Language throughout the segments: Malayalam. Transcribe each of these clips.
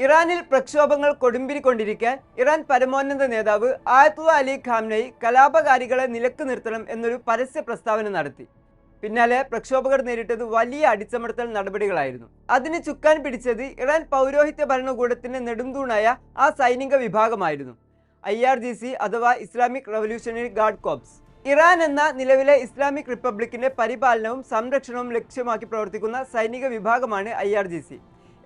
ഇറാനിൽ പ്രക്ഷോഭങ്ങൾ കൊടുമ്പിരിക്കൊണ്ടിരിക്കെ ഇറാൻ പരമോന്നത നേതാവ് ആയത്തുള്ള അലി ഖാംനയി കലാപകാരികളെ നിലക്ക് നിർത്തണം എന്നൊരു പരസ്യ പ്രസ്താവന നടത്തി. പിന്നാലെ പ്രക്ഷോഭകർ നേരിട്ടത് വലിയ അടിച്ചമർത്തൽ നടപടികളായിരുന്നു. അതിന് ചുക്കാൻ പിടിച്ചത് ഇറാൻ പൗരോഹിത്യ ഭരണകൂടത്തിന്റെ നെടുംതൂണായ ആ സൈനിക വിഭാഗമായിരുന്നു, IRGC അഥവാ Islamic revolutionary guard corps. Iran എന്ന നിലവിലെ ഇസ്ലാമിക് റിപ്പബ്ലിക്കിന്റെ പരിപാലനവും സംരക്ഷണവും ലക്ഷ്യമാക്കി പ്രവർത്തിക്കുന്ന സൈനിക വിഭാഗമാണ് IRGC.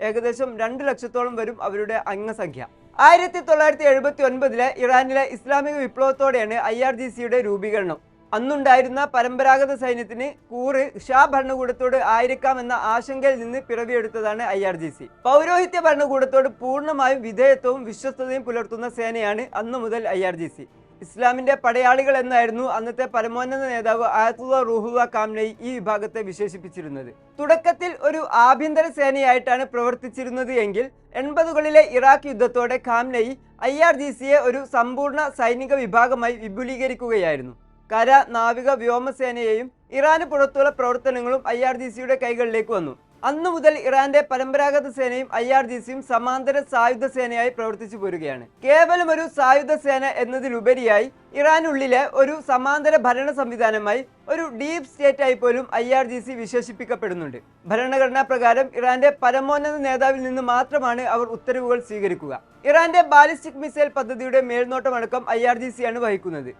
ഏകദേശം 2 ലക്ഷത്തോളം വരും അവരുടെ അംഗസംഖ്യ. 1979 ഇറാനിലെ ഇസ്ലാമിക വിപ്ലവത്തോടെയാണ് IRGCയുടെ രൂപീകരണം. അന്നുണ്ടായിരുന്ന പരമ്പരാഗത സൈന്യത്തിന് കൂറ് ഷാ ഭരണകൂടത്തോട് ആയിരിക്കാമെന്ന ആശങ്കയിൽ നിന്ന് പിറവിയെടുത്തതാണ് IRGC. പൗരോഹിത്യ ഭരണകൂടത്തോട് പൂർണ്ണമായും വിധേയത്വവും വിശ്വസ്തതയും പുലർത്തുന്ന സേനയാണ് അന്നു മുതൽ IRGC. ഇസ്ലാമിന്റെ പടയാളികൾ എന്നായിരുന്നു അന്നത്തെ പരമോന്നത നേതാവ് ആയത്തുള്ള റൂഹുള്ള ഖാംനയി ഈ വിഭാഗത്തെ വിശേഷിപ്പിച്ചിരുന്നത്. തുടക്കത്തിൽ ഒരു ആഭ്യന്തര സേനയായിട്ടാണ് പ്രവർത്തിച്ചിരുന്നത് എങ്കിൽ 80കളിലെ ഇറാഖ് യുദ്ധത്തോടെ ഖാംനയി IRGCയെ ഒരു സമ്പൂർണ്ണ സൈനിക വിഭാഗമായി വിപുലീകരിക്കുകയായിരുന്നു. കര, നാവിക, വ്യോമസേനയെയും ഇറാന് പുറത്തുള്ള പ്രവർത്തനങ്ങളും IRGCയുടെ കൈകളിലേക്ക് വന്നു. അന്നു മുതൽ ഇറാന്റെ പരമ്പരാഗത സേനയും IRGCയും സമാന്തര സായുധ സേനയായി പ്രവർത്തിച്ചു പോരുകയാണ്. കേവലം ഒരു സായുധ സേന എന്നതിലുപരിയായി ഇറാനുള്ളിലെ ഒരു സമാന്തര ഭരണ സംവിധാനമായി, ഒരു ഡീപ് സ്റ്റേറ്റായി പോലും IRGC വിശേഷിപ്പിക്കപ്പെടുന്നുണ്ട്. ഭരണഘടനാ പ്രകാരം ഇറാന്റെ പരമോന്നത നേതാവിൽ നിന്ന് മാത്രമാണ് അവർ ഉത്തരവുകൾ സ്വീകരിക്കുക. ഇറാന്റെ ബാലിസ്റ്റിക് മിസൈൽ പദ്ധതിയുടെ മേൽനോട്ടമടക്കം IRGCയാണ് വഹിക്കുന്നത്.